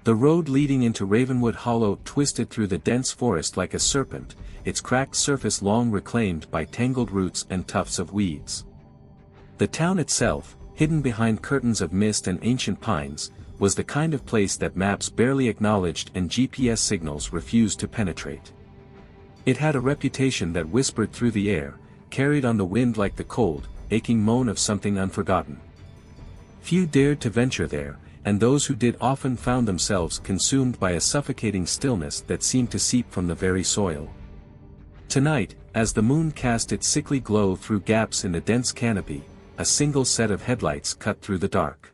The road leading into Ravenwood Hollow twisted through the dense forest like a serpent, its cracked surface long reclaimed by tangled roots and tufts of weeds. The town itself, hidden behind curtains of mist and ancient pines, was the kind of place that maps barely acknowledged and GPS signals refused to penetrate. It had a reputation that whispered through the air, carried on the wind like the cold, aching moan of something unforgotten. Few dared to venture there, and those who did often found themselves consumed by a suffocating stillness that seemed to seep from the very soil. Tonight, as the moon cast its sickly glow through gaps in the dense canopy, a single set of headlights cut through the dark.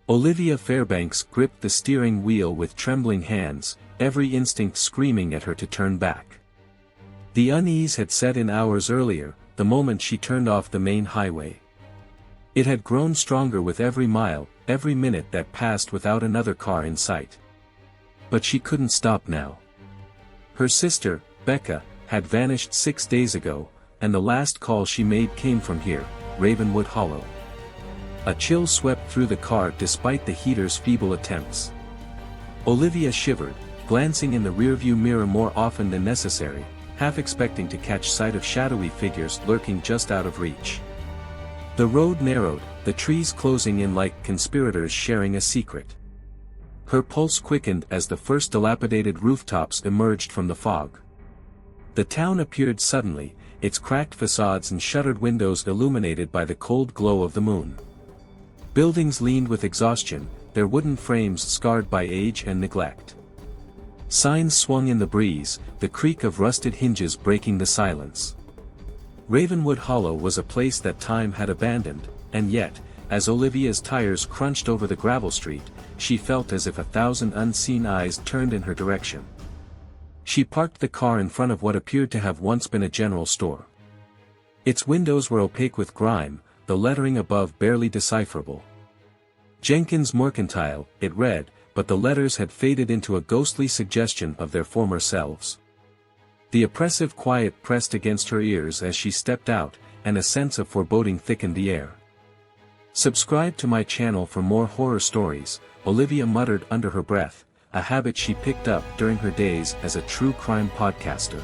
Olivia Fairbanks gripped the steering wheel with trembling hands, every instinct screaming at her to turn back. The unease had set in hours earlier, the moment she turned off the main highway. It had grown stronger with every mile, every minute that passed without another car in sight. But she couldn't stop now. Her sister, Becca, had vanished 6 days ago, and the last call she made came from here, Ravenwood Hollow. A chill swept through the car despite the heater's feeble attempts. Olivia shivered, glancing in the rearview mirror more often than necessary, half expecting to catch sight of shadowy figures lurking just out of reach. The road narrowed, the trees closing in like conspirators sharing a secret. Her pulse quickened as the first dilapidated rooftops emerged from the fog. The town appeared suddenly, its cracked facades and shuttered windows illuminated by the cold glow of the moon. Buildings leaned with exhaustion, their wooden frames scarred by age and neglect. Signs swung in the breeze, the creak of rusted hinges breaking the silence. Ravenwood Hollow was a place that time had abandoned, and yet, as Olivia's tires crunched over the gravel street, she felt as if 1,000 unseen eyes turned in her direction. She parked the car in front of what appeared to have once been a general store. Its windows were opaque with grime, the lettering above barely decipherable. Jenkins Mercantile, it read, but the letters had faded into a ghostly suggestion of their former selves. The oppressive quiet pressed against her ears as she stepped out, and a sense of foreboding thickened the air. "Subscribe to my channel for more horror stories," Olivia muttered under her breath, a habit she picked up during her days as a true crime podcaster.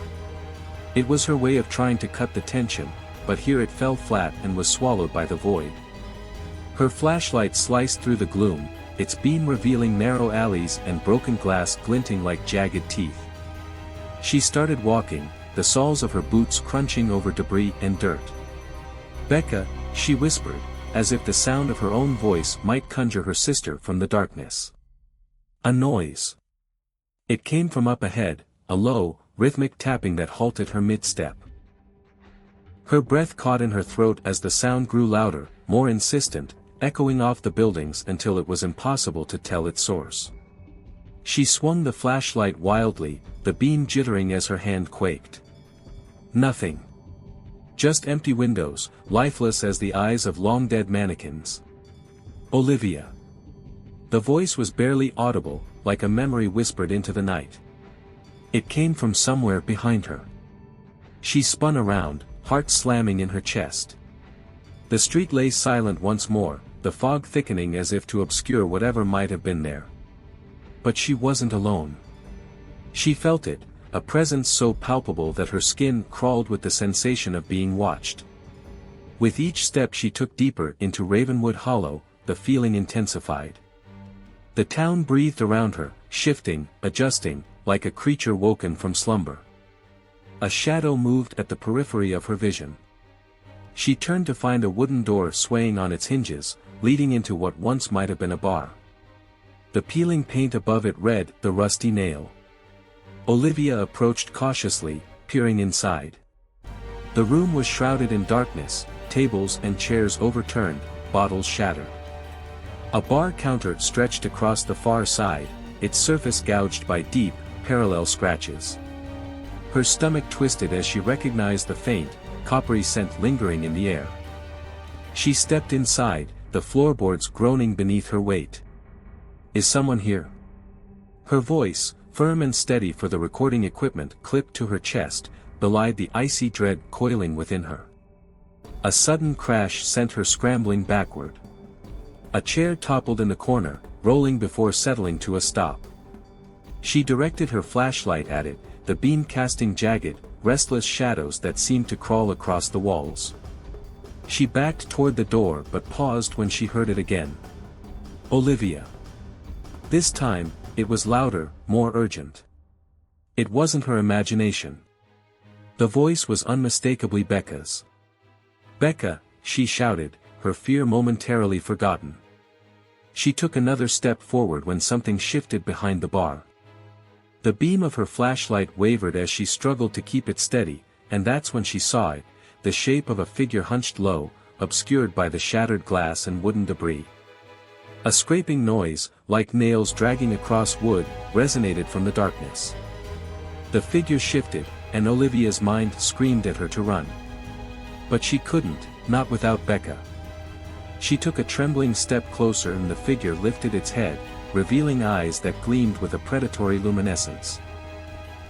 It was her way of trying to cut the tension, but here it fell flat and was swallowed by the void. Her flashlight sliced through the gloom, its beam revealing narrow alleys and broken glass glinting like jagged teeth. She started walking, the soles of her boots crunching over debris and dirt. "Becca," she whispered, as if the sound of her own voice might conjure her sister from the darkness. A noise. It came from up ahead, a low, rhythmic tapping that halted her mid-step. Her breath caught in her throat as the sound grew louder, more insistent, echoing off the buildings until it was impossible to tell its source. She swung the flashlight wildly, the beam jittering as her hand quaked. Nothing. Just empty windows, lifeless as the eyes of long-dead mannequins. "Olivia." The voice was barely audible, like a memory whispered into the night. It came from somewhere behind her. She spun around, heart slamming in her chest. The street lay silent once more, the fog thickening as if to obscure whatever might have been there. But she wasn't alone. She felt it, a presence so palpable that her skin crawled with the sensation of being watched. With each step she took deeper into Ravenwood Hollow, the feeling intensified. The town breathed around her, shifting, adjusting, like a creature woken from slumber. A shadow moved at the periphery of her vision. She turned to find a wooden door swaying on its hinges, leading into what once might have been a bar. The peeling paint above it read, "The Rusty Nail." Olivia approached cautiously, peering inside. The room was shrouded in darkness, tables and chairs overturned, bottles shattered. A bar counter stretched across the far side, its surface gouged by deep, parallel scratches. Her stomach twisted as she recognized the faint, coppery scent lingering in the air. She stepped inside, the floorboards groaning beneath her weight. "Is someone here?" Her voice, firm and steady for the recording equipment clipped to her chest, belied the icy dread coiling within her. A sudden crash sent her scrambling backward. A chair toppled in the corner, rolling before settling to a stop. She directed her flashlight at it, the beam casting jagged, restless shadows that seemed to crawl across the walls. She backed toward the door but paused when she heard it again. Olivia. This time, it was louder, more urgent. It wasn't her imagination. The voice was unmistakably Becca's. "Becca," she shouted, her fear momentarily forgotten. She took another step forward when something shifted behind the bar. The beam of her flashlight wavered as she struggled to keep it steady, and that's when she saw it, the shape of a figure hunched low, obscured by the shattered glass and wooden debris. A scraping noise, like nails dragging across wood, resonated from the darkness. The figure shifted, and Olivia's mind screamed at her to run. But she couldn't, not without Becca. She took a trembling step closer and the figure lifted its head, revealing eyes that gleamed with a predatory luminescence.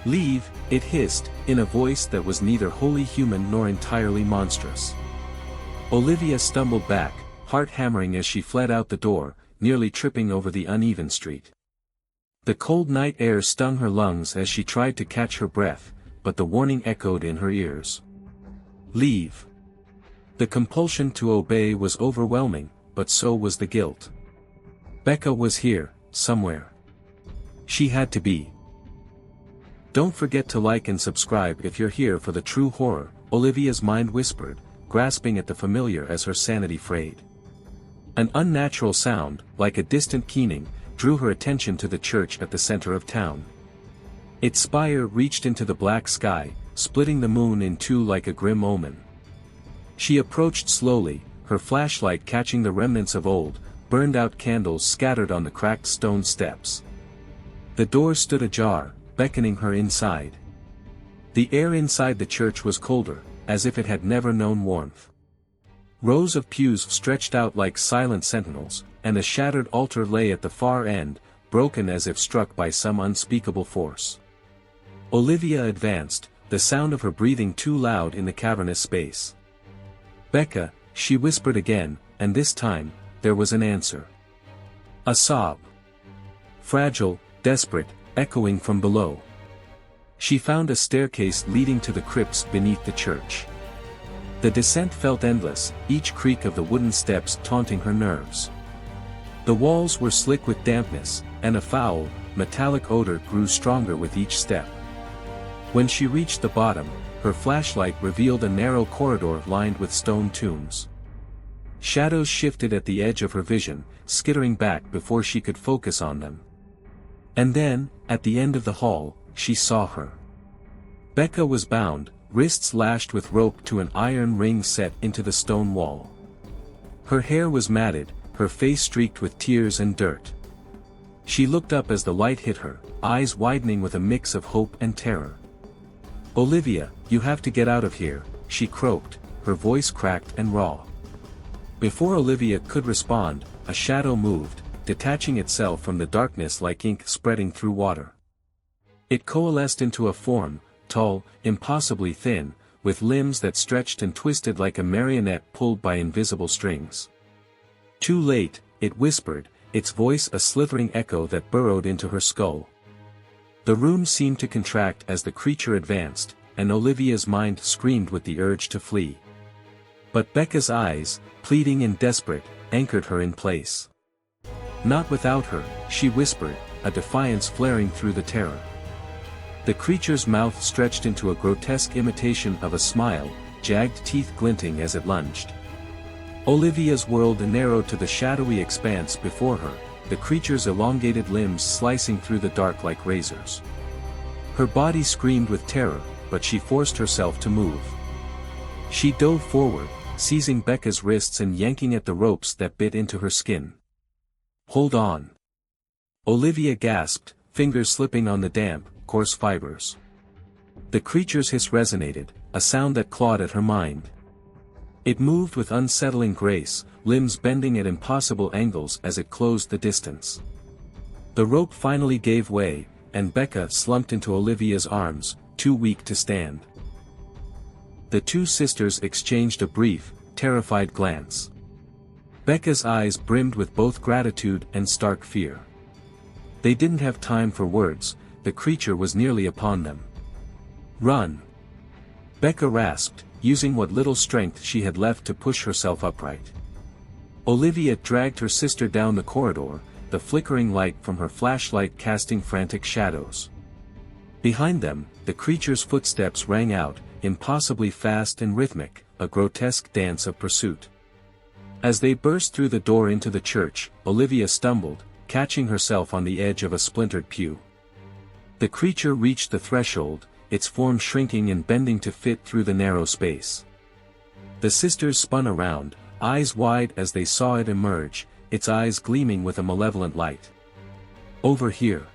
"Leave," it hissed, in a voice that was neither wholly human nor entirely monstrous. Olivia stumbled back, heart hammering as she fled out the door, nearly tripping over the uneven street. The cold night air stung her lungs as she tried to catch her breath, but the warning echoed in her ears. "Leave." The compulsion to obey was overwhelming, but so was the guilt. Becca was here, somewhere. She had to be. "Don't forget to like and subscribe if you're here for the true horror," Olivia's mind whispered, grasping at the familiar as her sanity frayed. An unnatural sound, like a distant keening, drew her attention to the church at the center of town. Its spire reached into the black sky, splitting the moon in two like a grim omen. She approached slowly, her flashlight catching the remnants of old, burned-out candles scattered on the cracked stone steps. The door stood ajar, beckoning her inside. The air inside the church was colder, as if it had never known warmth. Rows of pews stretched out like silent sentinels, and a shattered altar lay at the far end, broken as if struck by some unspeakable force. Olivia advanced, the sound of her breathing too loud in the cavernous space. "Becca," she whispered again, and this time, there was an answer. A sob. Fragile, desperate, echoing from below. She found a staircase leading to the crypts beneath the church. The descent felt endless, each creak of the wooden steps taunting her nerves. The walls were slick with dampness, and a foul, metallic odor grew stronger with each step. When she reached the bottom, her flashlight revealed a narrow corridor lined with stone tombs. Shadows shifted at the edge of her vision, skittering back before she could focus on them. And then, at the end of the hall, she saw her. Becca was bound, wrists lashed with rope to an iron ring set into the stone wall. Her hair was matted, her face streaked with tears and dirt. She looked up as the light hit her, eyes widening with a mix of hope and terror. "Olivia, you have to get out of here," she croaked, her voice cracked and raw. Before Olivia could respond, a shadow moved, detaching itself from the darkness like ink spreading through water. It coalesced into a form, tall, impossibly thin, with limbs that stretched and twisted like a marionette pulled by invisible strings. "Too late," it whispered, its voice a slithering echo that burrowed into her skull. The room seemed to contract as the creature advanced, and Olivia's mind screamed with the urge to flee. But Becca's eyes, pleading and desperate, anchored her in place. "Not without her," she whispered, a defiance flaring through the terror. The creature's mouth stretched into a grotesque imitation of a smile, jagged teeth glinting as it lunged. Olivia's world narrowed to the shadowy expanse before her, the creature's elongated limbs slicing through the dark like razors. Her body screamed with terror, but she forced herself to move. She dove forward, seizing Becca's wrists and yanking at the ropes that bit into her skin. "Hold on!" Olivia gasped, fingers slipping on the damp, coarse fibers. The creature's hiss resonated, a sound that clawed at her mind. It moved with unsettling grace, limbs bending at impossible angles as it closed the distance. The rope finally gave way, and Becca slumped into Olivia's arms, too weak to stand. The two sisters exchanged a brief, terrified glance. Becca's eyes brimmed with both gratitude and stark fear. They didn't have time for words, the creature was nearly upon them. "Run!" Becca rasped, using what little strength she had left to push herself upright. Olivia dragged her sister down the corridor, the flickering light from her flashlight casting frantic shadows. Behind them, the creature's footsteps rang out, impossibly fast and rhythmic, a grotesque dance of pursuit. As they burst through the door into the church, Olivia stumbled, catching herself on the edge of a splintered pew. The creature reached the threshold, its form shrinking and bending to fit through the narrow space. The sisters spun around, eyes wide as they saw it emerge, its eyes gleaming with a malevolent light. "Over here!"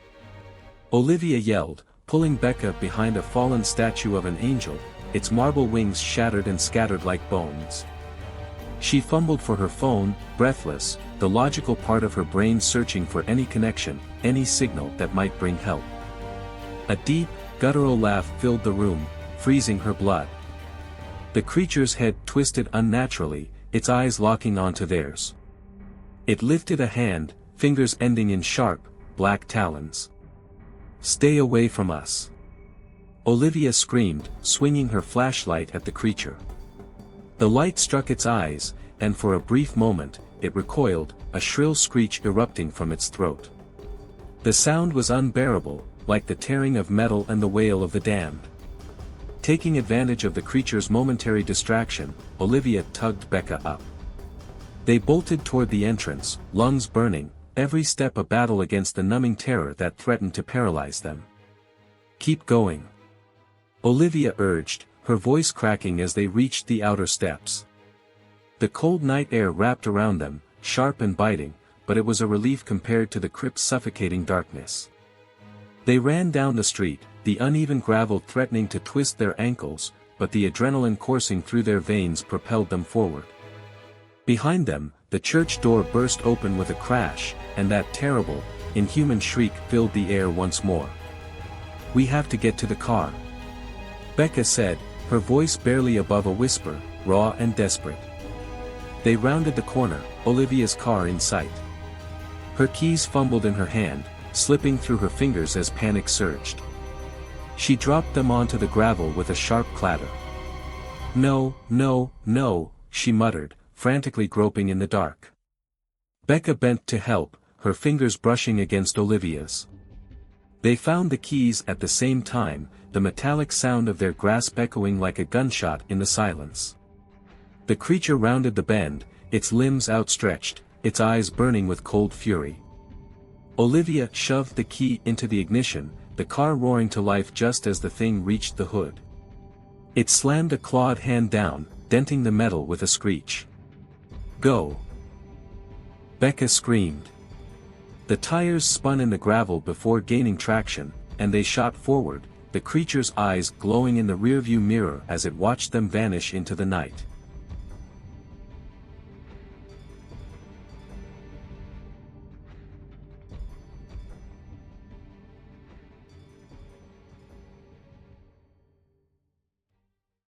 Olivia yelled, pulling Becca behind a fallen statue of an angel, its marble wings shattered and scattered like bones. She fumbled for her phone, breathless, the logical part of her brain searching for any connection, any signal that might bring help. A deep, guttural laugh filled the room, freezing her blood. The creature's head twisted unnaturally, its eyes locking onto theirs. It lifted a hand, fingers ending in sharp, black talons. "Stay away from us!" Olivia screamed, swinging her flashlight at the creature. The light struck its eyes, and for a brief moment, it recoiled, a shrill screech erupting from its throat. The sound was unbearable, like the tearing of metal and the wail of the damned. Taking advantage of the creature's momentary distraction, Olivia tugged Becca up. They bolted toward the entrance, lungs burning, every step a battle against the numbing terror that threatened to paralyze them. "Keep going," Olivia urged, her voice cracking as they reached the outer steps. The cold night air wrapped around them, sharp and biting, but it was a relief compared to the crypt's suffocating darkness. They ran down the street, the uneven gravel threatening to twist their ankles, but the adrenaline coursing through their veins propelled them forward. Behind them, the church door burst open with a crash, and that terrible, inhuman shriek filled the air once more. "We have to get to the car," Becca said, her voice barely above a whisper, raw and desperate. They rounded the corner, Olivia's car in sight. Her keys fumbled in her hand, slipping through her fingers as panic surged. She dropped them onto the gravel with a sharp clatter. "No, no, no," she muttered, frantically groping in the dark. Becca bent to help, her fingers brushing against Olivia's. They found the keys at the same time, the metallic sound of their grasp echoing like a gunshot in the silence. The creature rounded the bend, its limbs outstretched, its eyes burning with cold fury. Olivia shoved the key into the ignition, the car roaring to life just as the thing reached the hood. It slammed a clawed hand down, denting the metal with a screech. "Go!" Becca screamed. The tires spun in the gravel before gaining traction, and they shot forward, the creature's eyes glowing in the rearview mirror as it watched them vanish into the night.